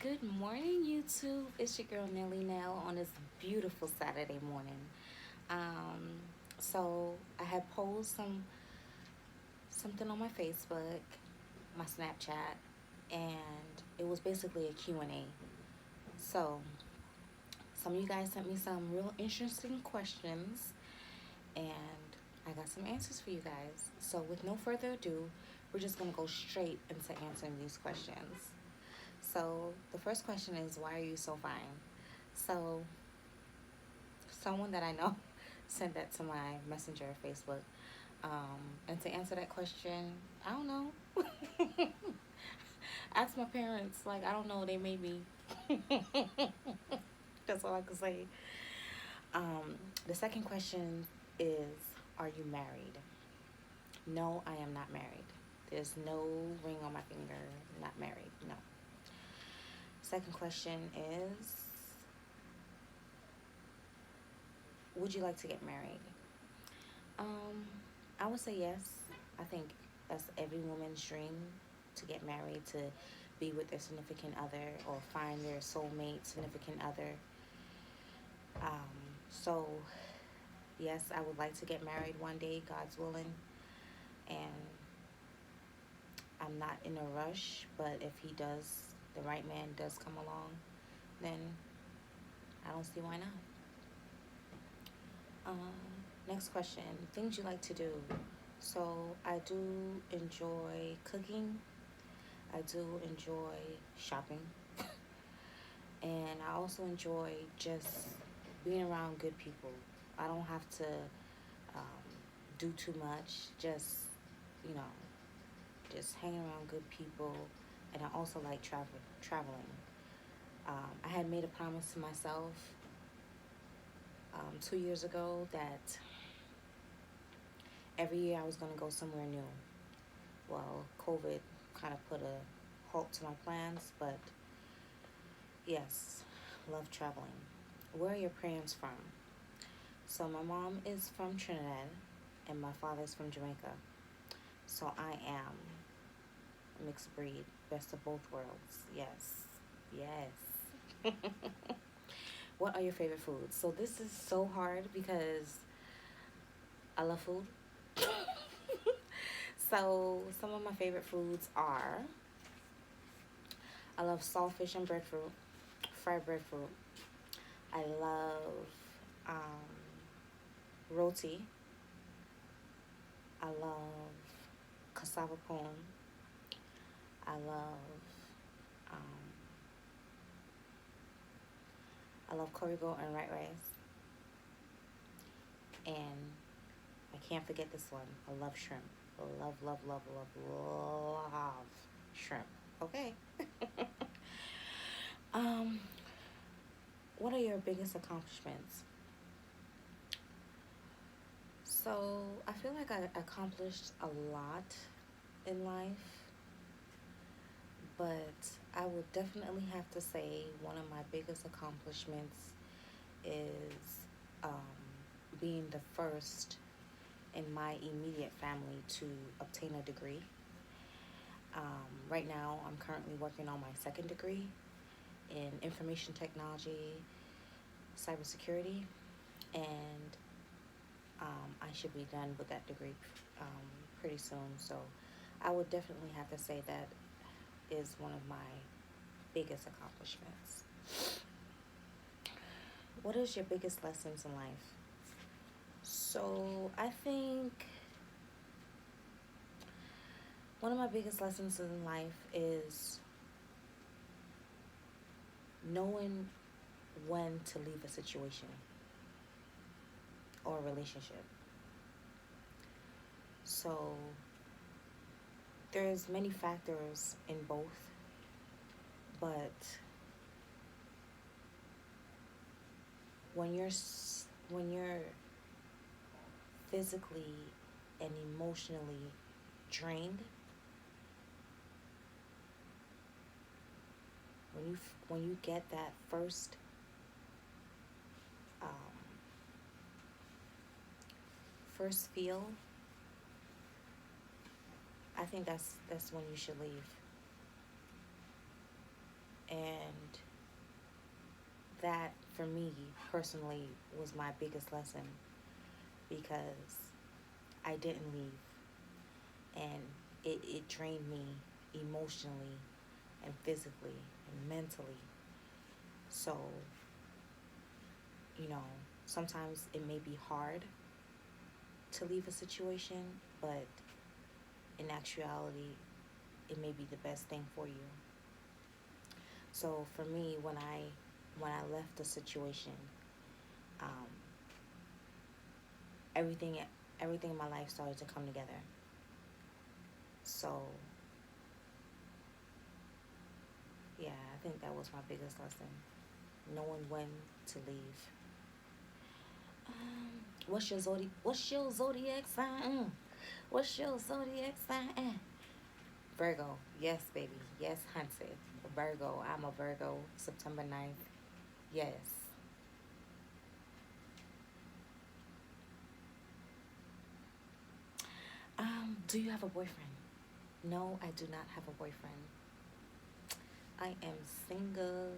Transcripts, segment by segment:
Good morning, YouTube. It's your girl Nelly now on this beautiful Saturday morning. Um, so I had posed something on my Facebook, my Snapchat, and it was basically a Q&A. So some of you guys sent me some real interesting questions, and I got some answers for you guys. So with no further ado, we're just gonna go straight into answering these questions. So the first question is, why are you so fine? So someone that I know sent that to my messenger Facebook. And to answer that question, I don't know. Ask my parents. Like, I don't know. They made me. That's all I can say. The second question is, are you married? No, I am not married. There's no ring on my finger. Not married. No. Second question is, would you like to get married? Um, I would say yes. I think that's every woman's dream to get married, to be with their significant other or find their soulmate significant other. Um, so, yes, I would like to get married one day, God's willing. And I'm not in a rush, but if he does, the right man does come along, then I don't see why not. Next question, things you like to do. So I do enjoy cooking. I do enjoy shopping. And I also enjoy just being around good people. I don't have to um, do too much. You know, just hanging around good people. And I also like traveling. I had made a promise to myself 2 years ago that every year I was going to go somewhere new. Well, COVID kind of put a halt to my plans, but yes, love traveling. Where are your parents from? So my mom is from Trinidad and my father's from Jamaica. So I am a mixed breed, best of both worlds. Yes. Yes. What are your favorite foods? So this is so hard because I love food. So some of my favorite foods are, I love saltfish and breadfruit, fried breadfruit. I love um, roti. I love cassava pone. I love um, I love korigo and white rice. And I can't forget this one. I love shrimp. Love, love, love, love, love shrimp. Okay. um, what are your biggest accomplishments? So I feel like I accomplished a lot in life, but I would definitely have to say one of my biggest accomplishments is um, being the first in my immediate family to obtain a degree. Right now, I'm currently working on my second degree in information technology, cybersecurity, and I should be done with that degree pretty soon. So I would definitely have to say that is one of my biggest accomplishments. What is your biggest lessons in life? So I think one of my biggest lessons in life is knowing when to leave a situation or a relationship. So there's many factors in both, but when you're physically and emotionally drained, when you get that um, first feel, I think that's when you should leave. And that for me personally was my biggest lesson because I didn't leave, and it drained me emotionally and physically and mentally. So, you know, sometimes it may be hard to leave a situation, but in actuality, it may be the best thing for you. So for me, when I left the situation, um, everything everything in my life started to come together. So yeah, I think that was my biggest lesson, knowing when to leave. What's your zodiac sign? What's your zodiac sign? Virgo. Yes, baby. Yes, hunted. Virgo. I'm a Virgo. September 9th. Yes. Do you have a boyfriend? No, I do not have a boyfriend. I am single.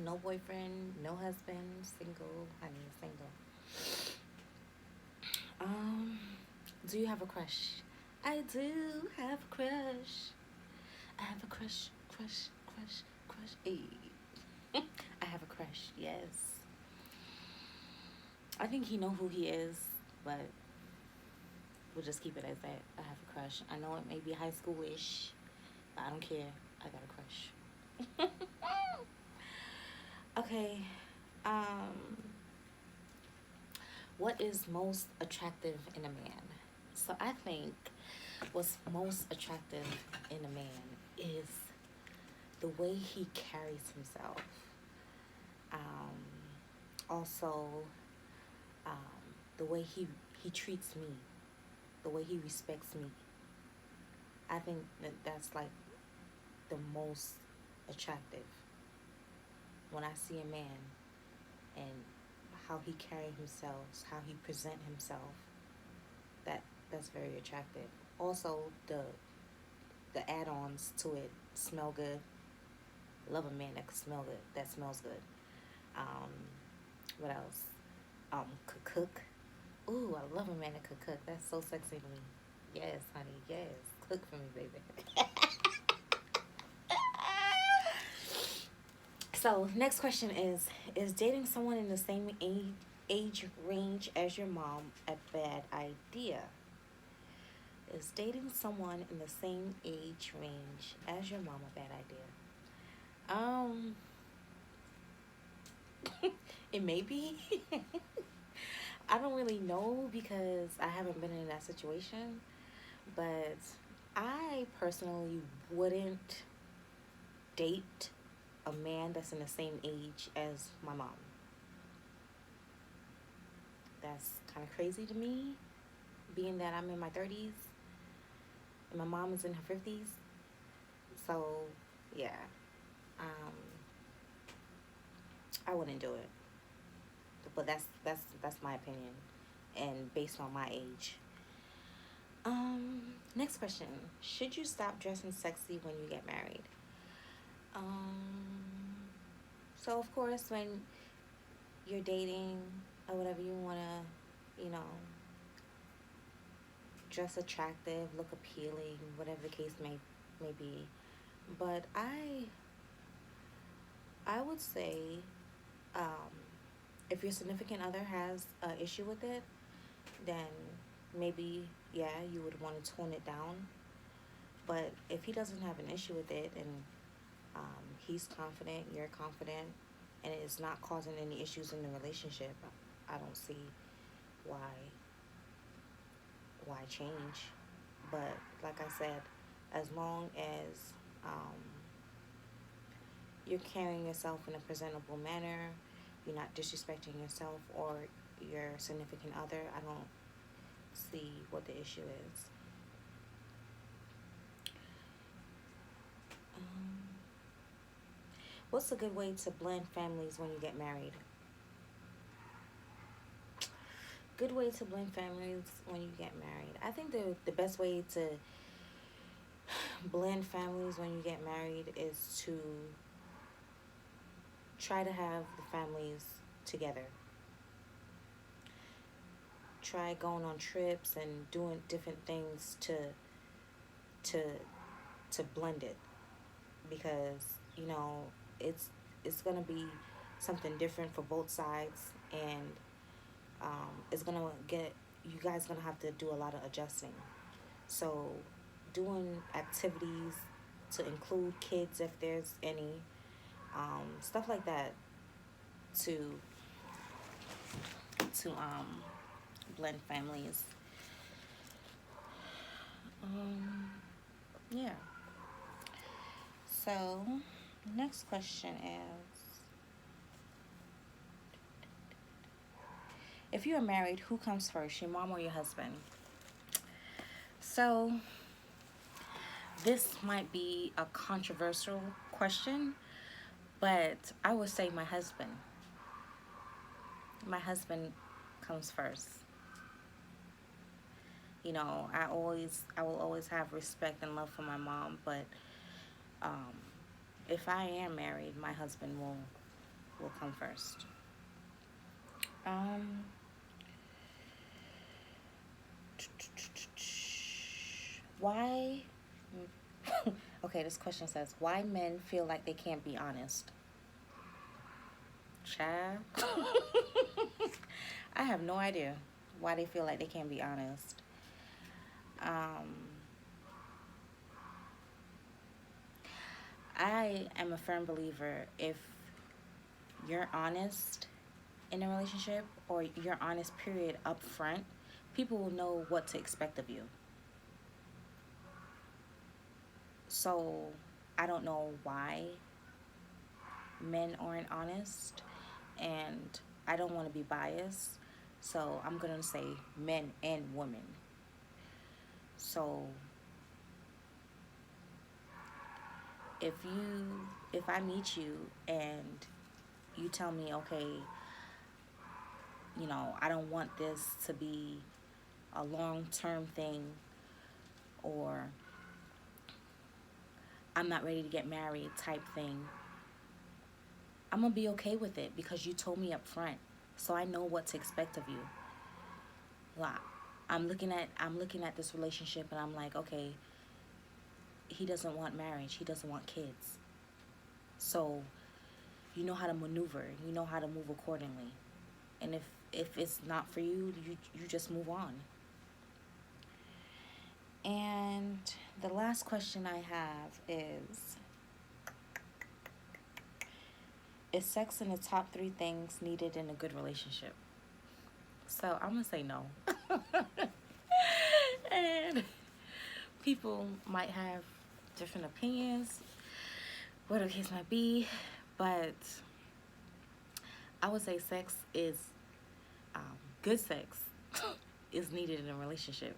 No boyfriend, no husband. Single, honey, single. Um, do you have a crush? I do have a crush. I have a crush, crush, crush, crush. Hey. I have a crush, yes. I think he know who he is, but we'll just keep it as that. I have a crush. I know it may be high school-ish, but I don't care. I got a crush. Okay. Um, what is most attractive in a man? So I think what's most attractive in a man is the way he carries himself. Um, Also, um, the way he treats me, the way he respects me. I think that that's like the most attractive when I see a man and how he carry himself, how he present himself. That that's very attractive. Also, the add-ons to it smell good. Love a man that can smell good. That smells good. Um, what else? Could cook. Ooh, I love a man that could cook. That's so sexy to me. Yes, honey. Yes, cook for me, baby. So, next question is dating someone in the same age range as your mom a bad idea? Is dating someone in the same age range as your mom a bad idea? Um, it may be. I don't really know because I haven't been in that situation, but I personally wouldn't date a man that's in the same age as my mom. That's kind of crazy to me, being that I'm in my 30s and my mom is in her 50s. So, yeah, um, I wouldn't do it. But that's my opinion, and based on my age. Next question: should you stop dressing sexy when you get married? Um, so of course, when you're dating or whatever, you wanna, you know, dress attractive, look appealing, whatever the case may be. But I would say, um, if your significant other has an issue with it, then maybe yeah, you would want to tone it down. But if he doesn't have an issue with it and he's confident, you're confident, and it's not causing any issues in the relationship, I don't see why change. But like I said, as long as um, you're carrying yourself in a presentable manner, you're not disrespecting yourself or your significant other, I don't see what the issue is. Um, what's a good way to blend families when you get married? Good way to blend families when you get married. I think the best way to blend families when you get married is to try to have the families together. Try going on trips and doing different things to to blend it, because it's it's gonna be something different for both sides, and it's gonna get you guys gonna have to do a lot of adjusting. So, doing activities to include kids if there's any, stuff like that, to to blend families. Um, yeah. So, next question is, if you are married, who comes first, your mom or your husband? So, this might be a controversial question, but I would say my husband. My husband comes first. I will always have respect and love for my mom, but um, if I am married, my husband will come first. Um, why? Okay, this question says, why men feel like they can't be honest? Child. I have no idea why they feel like they can't be honest. Um, I am a firm believer, if you're honest in a relationship, or you're honest period up front, people will know what to expect of you. So I don't know why men aren't honest, and I don't want to be biased, so I'm going to say men and women. So if I meet you and you tell me, okay, I don't want this to be a long-term thing, or I'm not ready to get married type thing, I'm gonna be okay with it, because you told me up front, so I know what to expect of you. Well, I'm looking at this relationship, and I'm like, okay, he doesn't want marriage, he doesn't want kids. So you know how to maneuver, you know how to move accordingly. And if it's not for you, you just move on. And the last question I have is sex in the top 3 things needed in a good relationship? So I'm gonna say no. And people might have different opinions, what the case might be, but I would say good sex is needed in a relationship,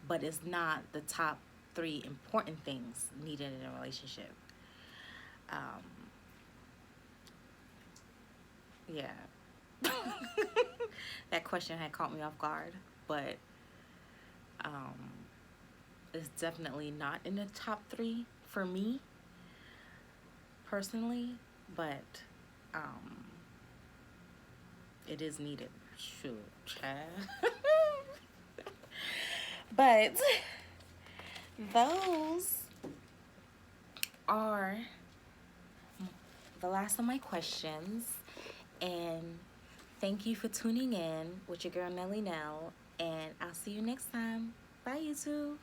but it's not the top 3 important things needed in a relationship. Um, yeah. That question had caught me off guard, but um, it's definitely not in the top 3 for me personally, but it is needed. Sure, child. But those are the last of my questions, and thank you for tuning in with your girl Nelly Nell, and I'll see you next time. Bye, YouTube.